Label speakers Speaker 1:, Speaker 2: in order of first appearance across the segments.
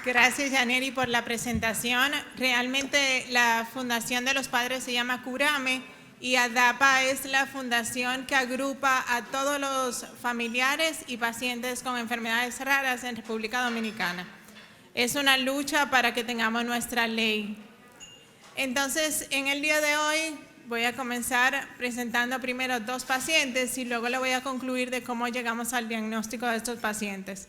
Speaker 1: Gracias, Yaneri, por la presentación. Realmente la Fundación de los Padres se llama Curame y ADAPA es la fundación que agrupa a todos los familiares y pacientes con enfermedades raras en República Dominicana. Es una lucha para que tengamos nuestra ley. Entonces, en el día de hoy voy a comenzar presentando primero 2 pacientes y luego le voy a concluir de cómo llegamos al diagnóstico de estos pacientes.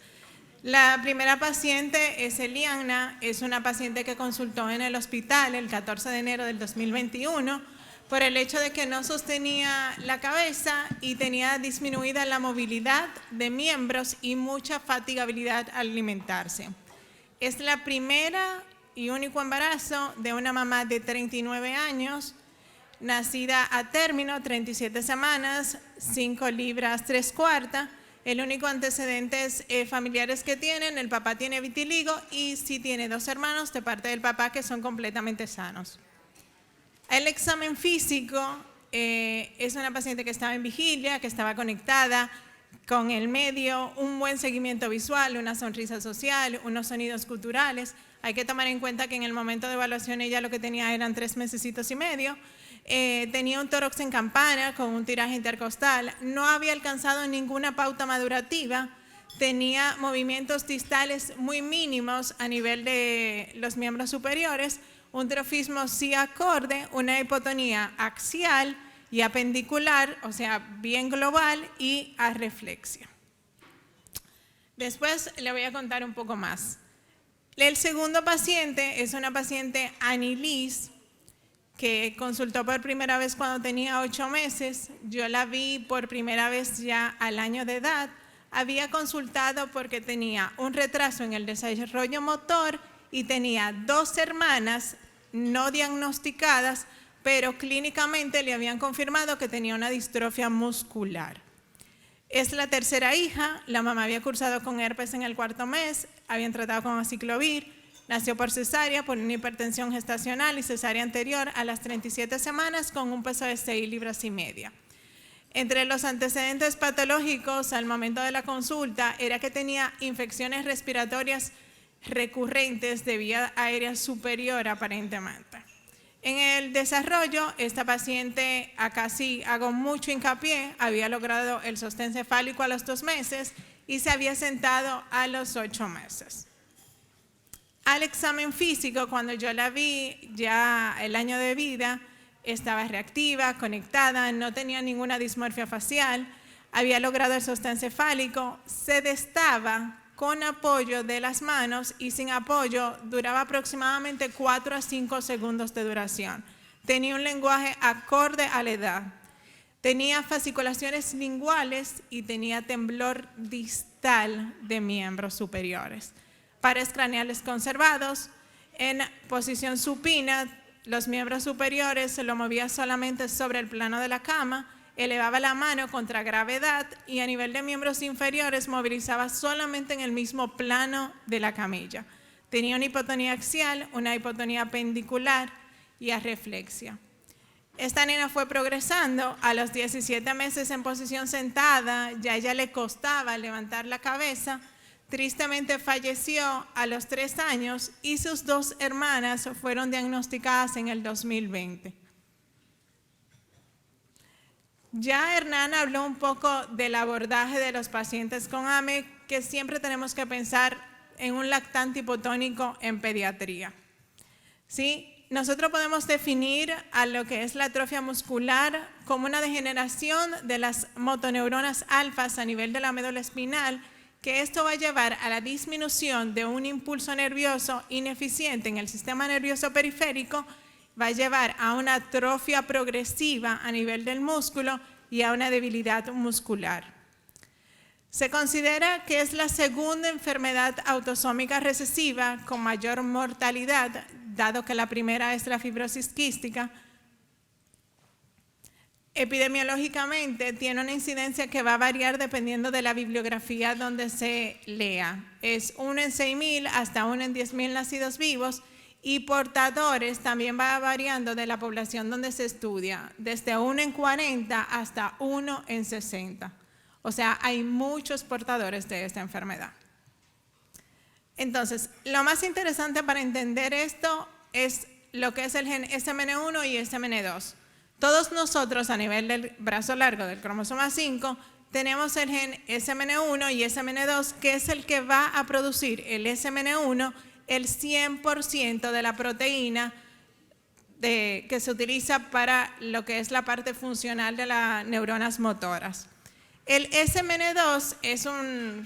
Speaker 1: La primera paciente es Eliana, es una paciente que consultó en el hospital el 14 de enero del 2021 por el hecho de que no sostenía la cabeza y tenía disminuida la movilidad de miembros y mucha fatigabilidad al alimentarse. Es la primera y único embarazo de una mamá de 39 años, nacida a término, 37 semanas, 5 libras 3/4. El único antecedentes familiares que tienen, el papá tiene vitiligo y sí tiene 2 hermanos de parte del papá que son completamente sanos. El examen físico es una paciente que estaba en vigilia, que estaba conectada con el medio, un buen seguimiento visual, una sonrisa social, unos sonidos culturales. Hay que tomar en cuenta que en el momento de evaluación ella lo que tenía eran 3 mesecitos y medio. Tenía un tórax en campana con un tiraje intercostal, no había alcanzado ninguna pauta madurativa, tenía movimientos distales muy mínimos a nivel de los miembros superiores, un trofismo sí acorde, una hipotonía axial y apendicular, o sea, bien global y arreflexia. Después le voy a contar un poco más. El segundo paciente es una paciente Anilis, que consultó por primera vez cuando tenía 8 meses, yo la vi por primera vez ya al año de edad, había consultado porque tenía un retraso en el desarrollo motor y tenía 2 hermanas no diagnosticadas, pero clínicamente le habían confirmado que tenía una distrofia muscular. Es la tercera hija, la mamá había cursado con herpes en el 4º mes, habían tratado con aciclovir, nació por cesárea, por una hipertensión gestacional y cesárea anterior a las 37 semanas con un peso de 6 libras y media. Entre los antecedentes patológicos al momento de la consulta era que tenía infecciones respiratorias recurrentes de vía aérea superior aparentemente. En el desarrollo, esta paciente, acá sí hago mucho hincapié, había logrado el sostén cefálico a los 2 meses y se había sentado a los 8 meses. Al examen físico, cuando yo la vi ya el año de vida, estaba reactiva, conectada, no tenía ninguna dismorfia facial, había logrado el sostén cefálico, se destaba con apoyo de las manos y sin apoyo duraba aproximadamente 4 a 5 segundos de duración. Tenía un lenguaje acorde a la edad, tenía fasciculaciones linguales y tenía temblor distal de miembros superiores. Pares craneales conservados, en posición supina, los miembros superiores se lo movía solamente sobre el plano de la cama, elevaba la mano contra gravedad y a nivel de miembros inferiores movilizaba solamente en el mismo plano de la camilla. Tenía una hipotonía axial, una hipotonía pendicular y arreflexia. Esta nena fue progresando a los 17 meses en posición sentada, ya a ella le costaba levantar la cabeza. Tristemente falleció a los 3 años y sus 2 hermanas fueron diagnosticadas en el 2020. Ya Hernán habló un poco del abordaje de los pacientes con AME, que siempre tenemos que pensar en un lactante hipotónico en pediatría. ¿Sí? Nosotros podemos definir a lo que es la atrofia muscular como una degeneración de las motoneuronas alfas a nivel de la médula espinal, que esto va a llevar a la disminución de un impulso nervioso ineficiente en el sistema nervioso periférico, va a llevar a una atrofia progresiva a nivel del músculo y a una debilidad muscular. Se considera que es la segunda enfermedad autosómica recesiva con mayor mortalidad, dado que la primera es la fibrosis quística. Epidemiológicamente tiene una incidencia que va a variar dependiendo de la bibliografía donde se lea. Es 1 en 6.000 hasta 1 en 10.000 nacidos vivos y portadores también va variando de la población donde se estudia, desde 1 en 40 hasta 1 en 60. O sea, hay muchos portadores de esta enfermedad. Entonces, lo más interesante para entender esto es lo que es el gen SMN1 y SMN2. Todos nosotros a nivel del brazo largo del cromosoma 5 tenemos el gen SMN1 y SMN2, que es el que va a producir el SMN1, el 100% de la proteína que se utiliza para lo que es la parte funcional de las neuronas motoras. El SMN2 es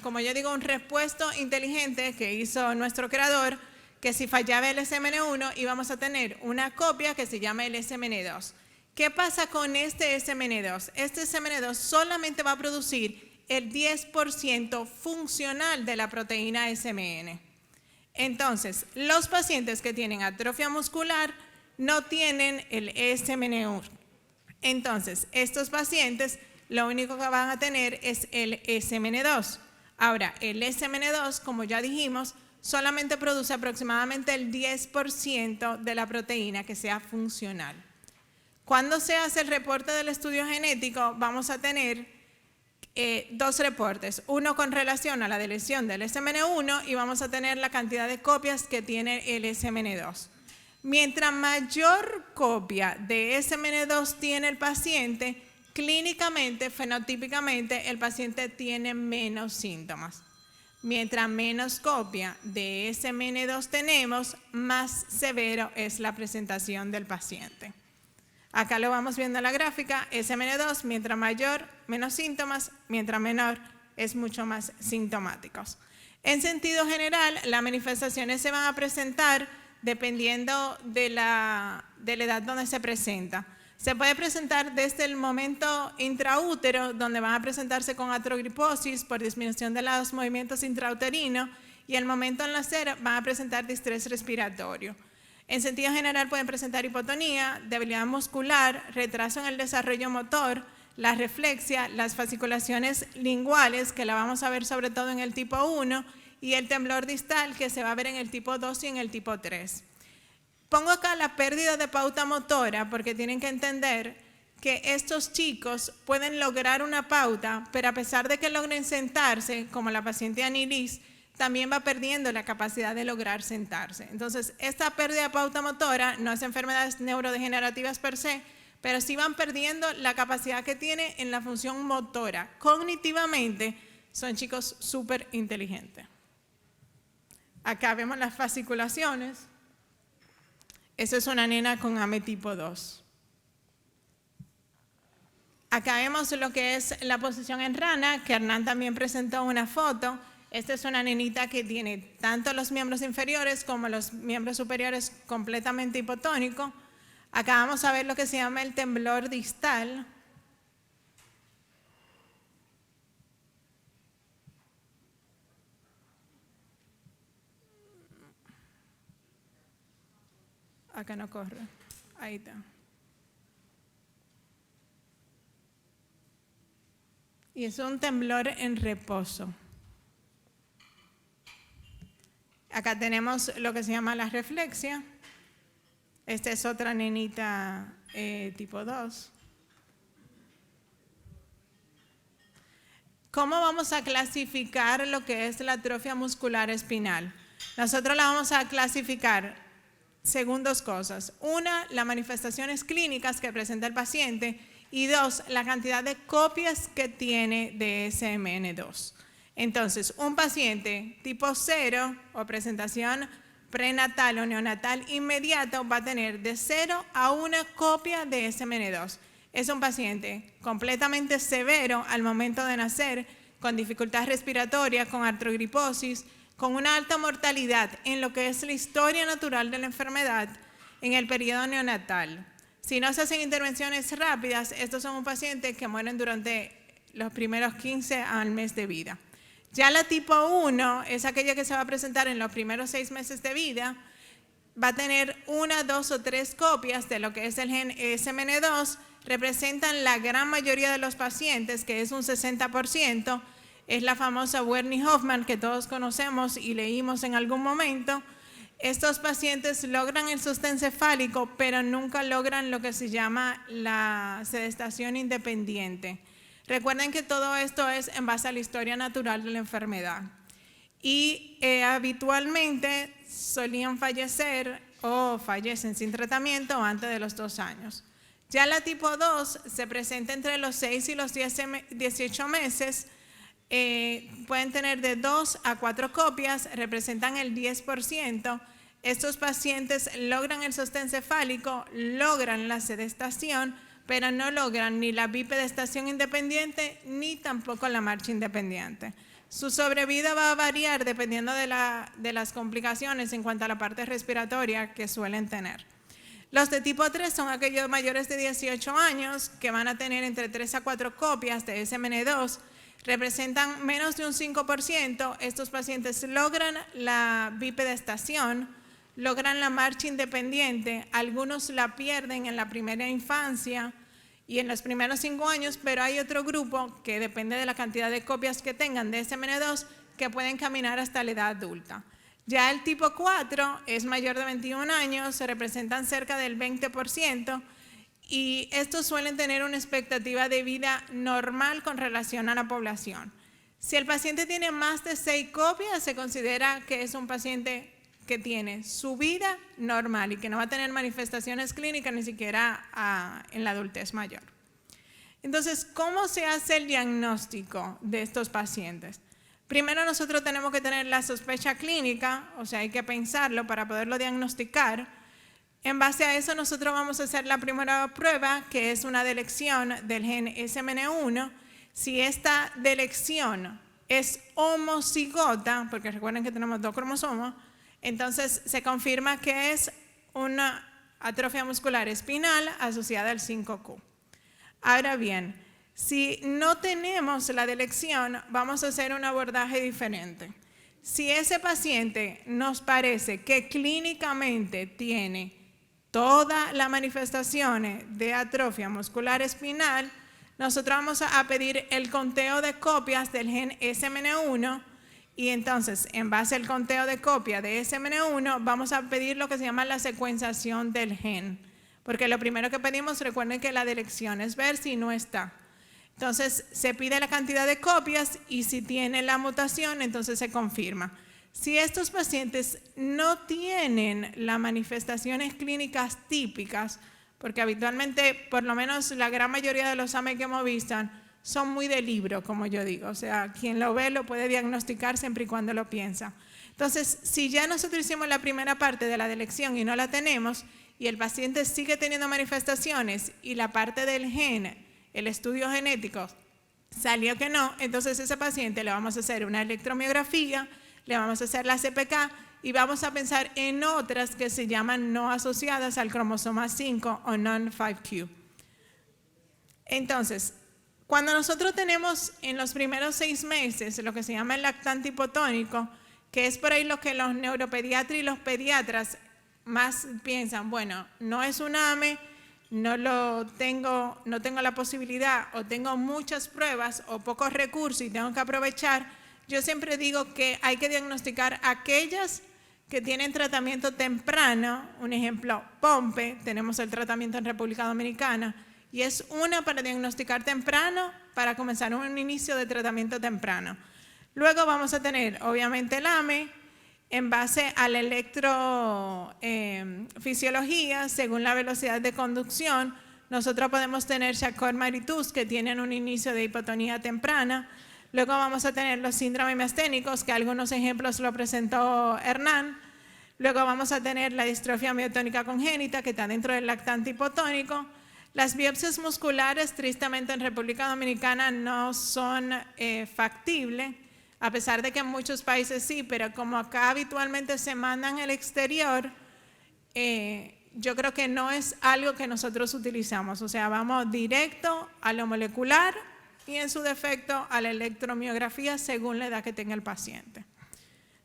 Speaker 1: como yo digo, un repuesto inteligente que hizo nuestro creador, que si fallaba el SMN1 íbamos a tener una copia que se llama el SMN2. ¿Qué pasa con este SMN2? Este SMN2 solamente va a producir el 10% funcional de la proteína SMN. Entonces, los pacientes que tienen atrofia muscular no tienen el SMN1. Entonces, estos pacientes lo único que van a tener es el SMN2. Ahora, el SMN2, como ya dijimos, solamente produce aproximadamente el 10% de la proteína que sea funcional. Cuando se hace el reporte del estudio genético, vamos a tener dos reportes, uno con relación a la deleción del SMN1 y vamos a tener la cantidad de copias que tiene el SMN2. Mientras mayor copia de SMN2 tiene el paciente, clínicamente, fenotípicamente, el paciente tiene menos síntomas. Mientras menos copia de SMN2 tenemos, más severo es la presentación del paciente. Acá lo vamos viendo en la gráfica, SMN2, mientras mayor, menos síntomas, mientras menor, es mucho más sintomáticos. En sentido general, las manifestaciones se van a presentar dependiendo de la edad donde se presenta. Se puede presentar desde el momento intraútero, donde van a presentarse con artrogriposis por disminución de los movimientos intrauterinos, y el momento al nacer van a presentar distrés respiratorio. En sentido general pueden presentar hipotonía, debilidad muscular, retraso en el desarrollo motor, la reflexia, las fasciculaciones linguales, que la vamos a ver sobre todo en el tipo 1, y el temblor distal, que se va a ver en el tipo 2 y en el tipo 3. Pongo acá la pérdida de pauta motora porque tienen que entender que estos chicos pueden lograr una pauta, pero a pesar de que logren sentarse, como la paciente Anilis, también va perdiendo la capacidad de lograr sentarse. Entonces, esta pérdida de pauta motora no es enfermedades neurodegenerativas per se, pero sí van perdiendo la capacidad que tiene en la función motora. Cognitivamente, son chicos súper inteligentes. Acá vemos las fasciculaciones. Esa es una nena con AME tipo 2. Acá vemos lo que es la posición en rana, que Hernán también presentó una foto. Esta es una nenita que tiene tanto los miembros inferiores como los miembros superiores completamente hipotónicos. Acá vamos a ver lo que se llama el temblor distal. Acá no corre. Ahí está. Y es un temblor en reposo. Acá tenemos lo que se llama la reflexia. Esta es otra nenita tipo 2. ¿Cómo vamos a clasificar lo que es la atrofia muscular espinal? Nosotros la vamos a clasificar según dos cosas. Una, las manifestaciones clínicas que presenta el paciente, y dos, la cantidad de copias que tiene de SMN2. Entonces, un paciente tipo 0 o presentación prenatal o neonatal inmediato va a tener de 0 a 1 copia de SMN2. Es un paciente completamente severo al momento de nacer, con dificultad respiratoria, con artrogriposis, con una alta mortalidad en lo que es la historia natural de la enfermedad en el periodo neonatal. Si no se hacen intervenciones rápidas, estos son un paciente que mueren durante los primeros 15 al mes de vida. Ya la tipo 1 es aquella que se va a presentar en los primeros 6 meses de vida, va a tener 1, 2 o 3 copias de lo que es el gen SMN2, representan la gran mayoría de los pacientes, que es un 60%, es la famosa Wernicke-Hoffmann que todos conocemos y leímos en algún momento. Estos pacientes logran el sostén cefálico, pero nunca logran lo que se llama la sedestación independiente. Recuerden que todo esto es en base a la historia natural de la enfermedad. y habitualmente solían fallecer o fallecen sin tratamiento antes de los 2 años. Ya la tipo 2 se presenta entre los 6 y los 18 meses, pueden tener de 2 a 4 copias, representan el 10%. Estos pacientes logran el sostén cefálico, logran la sedestación, pero no logran ni la bipedestación independiente ni tampoco la marcha independiente. Su sobrevida va a variar dependiendo de las complicaciones en cuanto a la parte respiratoria que suelen tener. Los de tipo 3 son aquellos mayores de 18 años que van a tener entre 3 a 4 copias de SMN2, representan menos de un 5%. Estos pacientes logran la bipedestación, logran la marcha independiente, algunos la pierden en la primera infancia y en los primeros 5 años, pero hay otro grupo que depende de la cantidad de copias que tengan de SMN2 que pueden caminar hasta la edad adulta. Ya el tipo 4 es mayor de 21 años, se representan cerca del 20% y estos suelen tener una expectativa de vida normal con relación a la población. Si el paciente tiene más de 6 copias, se considera que es un paciente que tiene su vida normal y que no va a tener manifestaciones clínicas ni siquiera en la adultez mayor. Entonces, ¿cómo se hace el diagnóstico de estos pacientes? Primero nosotros tenemos que tener la sospecha clínica, o sea, hay que pensarlo para poderlo diagnosticar. En base a eso nosotros vamos a hacer la primera prueba, que es una delección del gen SMN1. Si esta delección es homocigota, porque recuerden que tenemos 2 cromosomas, entonces se confirma que es una atrofia muscular espinal asociada al 5Q. Ahora bien, si no tenemos la delección, vamos a hacer un abordaje diferente. Si ese paciente nos parece que clínicamente tiene todas las manifestaciones de atrofia muscular espinal, nosotros vamos a pedir el conteo de copias del gen SMN1 y entonces, en base al conteo de copias de SMN1, vamos a pedir lo que se llama la secuenciación del gen. Porque lo primero que pedimos, recuerden que la delección es ver si no está. Entonces, se pide la cantidad de copias y si tiene la mutación, entonces se confirma. Si estos pacientes no tienen las manifestaciones clínicas típicas, porque habitualmente, por lo menos la gran mayoría de los AME que hemos visto, son muy de libro, como yo digo. O sea, quien lo ve lo puede diagnosticar siempre y cuando lo piensa. Entonces, si ya nosotros hicimos la primera parte de la delección y no la tenemos, y el paciente sigue teniendo manifestaciones y la parte del gen, el estudio genético, salió que no, entonces ese paciente le vamos a hacer una electromiografía, le vamos a hacer la CPK y vamos a pensar en otras que se llaman no asociadas al cromosoma 5 o non-5q. Entonces, cuando nosotros tenemos en los primeros 6 meses lo que se llama el lactante hipotónico, que es por ahí lo que los neuropediatras y los pediatras más piensan, bueno, no es un AME, no tengo la posibilidad o tengo muchas pruebas o pocos recursos y tengo que aprovechar, yo siempre digo que hay que diagnosticar aquellas que tienen tratamiento temprano, un ejemplo, POMPE, tenemos el tratamiento en República Dominicana, y es una para diagnosticar temprano, para comenzar un inicio de tratamiento temprano. Luego vamos a tener, obviamente, el AME, en base a la electrofisiología, según la velocidad de conducción, nosotros podemos tener Charcot-Marie Tooth, que tienen un inicio de hipotonía temprana. Luego vamos a tener los síndromes miasténicos, que algunos ejemplos lo presentó Hernán. Luego vamos a tener la distrofia miotónica congénita, que está dentro del lactante hipotónico. Las biopsias musculares, tristemente en República Dominicana, no son factibles, a pesar de que en muchos países sí, pero como acá habitualmente se mandan al exterior, yo creo que no es algo que nosotros utilizamos. O sea, vamos directo a lo molecular y en su defecto a la electromiografía según la edad que tenga el paciente.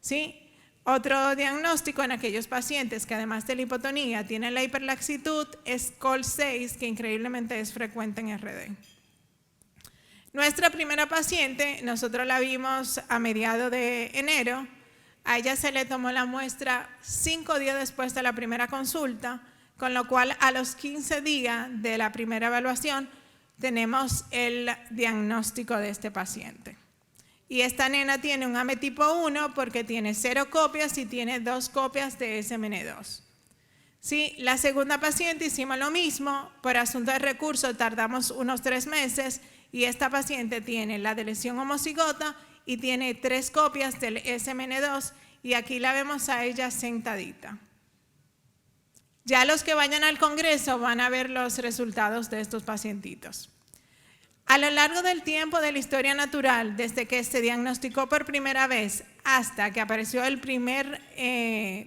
Speaker 1: ¿Sí? Otro diagnóstico en aquellos pacientes que además de la hipotonía tienen la hiperlaxitud es COL6, que increíblemente es frecuente en RD. Nuestra primera paciente, nosotros la vimos a mediados de enero. A ella se le tomó la muestra 5 días después de la primera consulta, con lo cual a los 15 días de la primera evaluación tenemos el diagnóstico de este paciente. Y esta nena tiene un AME tipo 1 porque tiene 0 copias y tiene 2 copias de SMN2. Sí, la segunda paciente hicimos lo mismo, por asunto de recursos tardamos unos 3 meses y esta paciente tiene la de lesión homocigota y tiene 3 copias del SMN2 y aquí la vemos a ella sentadita. Ya los que vayan al congreso van a ver los resultados de estos pacientitos. A lo largo del tiempo de la historia natural, desde que se diagnosticó por primera vez hasta que apareció el primer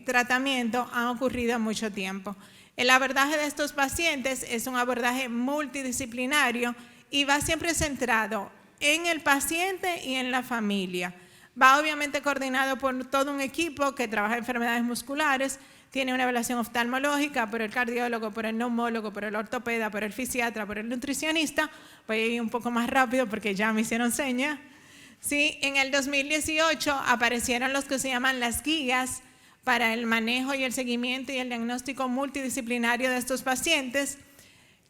Speaker 1: tratamiento, ha ocurrido mucho tiempo. El abordaje de estos pacientes es un abordaje multidisciplinario y va siempre centrado en el paciente y en la familia. Va obviamente coordinado por todo un equipo que trabaja enfermedades musculares, tiene una evaluación oftalmológica por el cardiólogo, por el neumólogo, por el ortopeda, por el fisiatra, por el nutricionista. Voy a ir un poco más rápido porque ya me hicieron señas. Sí, en el 2018 aparecieron los que se llaman las guías para el manejo y el seguimiento y el diagnóstico multidisciplinario de estos pacientes.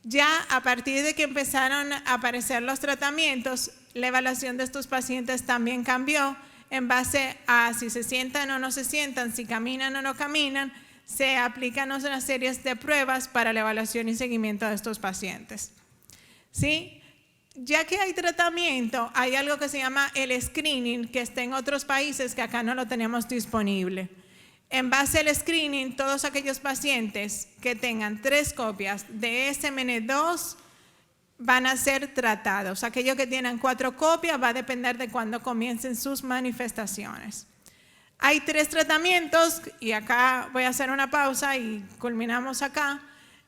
Speaker 1: Ya a partir de que empezaron a aparecer los tratamientos, la evaluación de estos pacientes también cambió en base a si se sientan o no se sientan, si caminan o no caminan. Se aplican una serie de pruebas para la evaluación y seguimiento de estos pacientes. ¿Sí? Ya que hay tratamiento, hay algo que se llama el screening, que está en otros países que acá no lo tenemos disponible. En base al screening, todos aquellos pacientes que tengan 3 copias de SMN2 van a ser tratados. Aquellos que tienen 4 copias va a depender de cuándo comiencen sus manifestaciones. Hay 3 tratamientos, y acá voy a hacer una pausa y culminamos acá,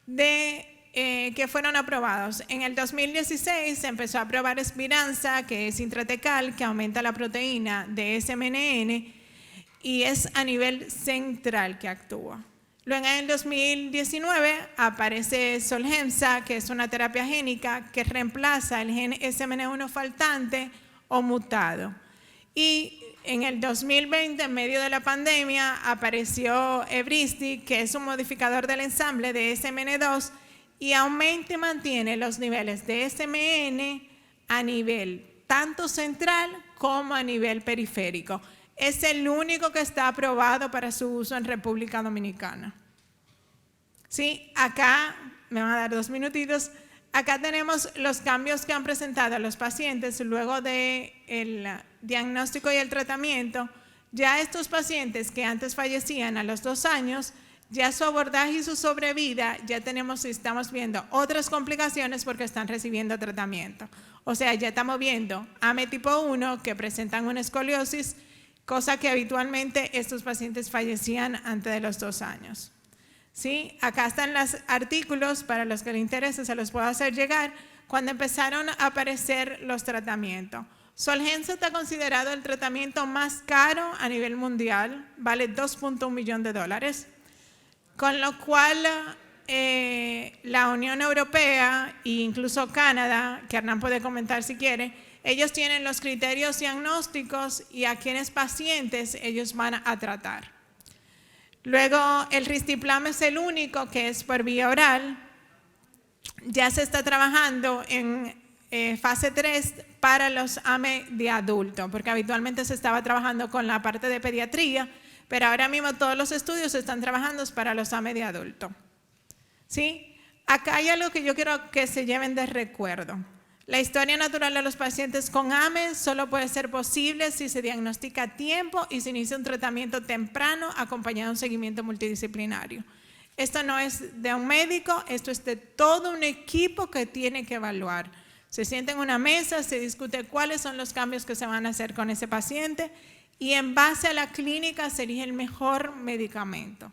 Speaker 1: que fueron aprobados. En el 2016 se empezó a aprobar Espiranza, que es intratecal, que aumenta la proteína de SMN y es a nivel central que actúa. Luego en el 2019 aparece Solgemsa, que es una terapia génica que reemplaza el gen SMN1 faltante o mutado. Y en el 2020, en medio de la pandemia, apareció Evrysdi, que es un modificador del ensamble de SMN2 y aumenta y mantiene los niveles de SMN a nivel tanto central como a nivel periférico. Es el único que está aprobado para su uso en República Dominicana. Sí, acá, me van a dar 2 minutitos, acá tenemos los cambios que han presentado los pacientes luego del diagnóstico y el tratamiento. Ya estos pacientes que antes fallecían a los 2 años, ya su abordaje y su sobrevida, ya estamos viendo otras complicaciones porque están recibiendo tratamiento. O sea, ya estamos viendo AME tipo 1 que presentan una escoliosis, cosa que habitualmente estos pacientes fallecían antes de los 2 años. ¿Sí? Acá están los artículos, para los que les interese, se los puedo hacer llegar, cuando empezaron a aparecer los tratamientos. Solgemsa está considerado el tratamiento más caro a nivel mundial, vale $2.1 millones, con lo cual la Unión Europea e incluso Canadá, que Hernán puede comentar si quiere, ellos tienen los criterios diagnósticos y a quienes pacientes ellos van a tratar. Luego el Risdiplam es el único que es por vía oral. Ya se está trabajando en fase 3 para los AME de adulto, porque habitualmente se estaba trabajando con la parte de pediatría, pero ahora mismo todos los estudios están trabajando para los AME de adulto. ¿Sí? Acá hay algo que yo quiero que se lleven de recuerdo. La historia natural de los pacientes con AME solo puede ser posible si se diagnostica a tiempo y se inicia un tratamiento temprano acompañado de un seguimiento multidisciplinario. Esto no es de un médico, esto es de todo un equipo que tiene que evaluar. Se sienta en una mesa, se discute cuáles son los cambios que se van a hacer con ese paciente y en base a la clínica se elige el mejor medicamento.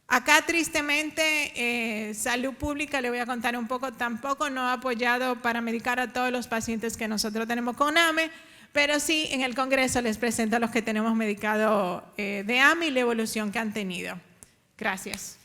Speaker 1: Acá tristemente Salud Pública, le voy a contar un poco, tampoco no ha apoyado para medicar a todos los pacientes que nosotros tenemos con AME, pero sí en el Congreso les presento a los que tenemos medicado de AME y la evolución que han tenido. Gracias.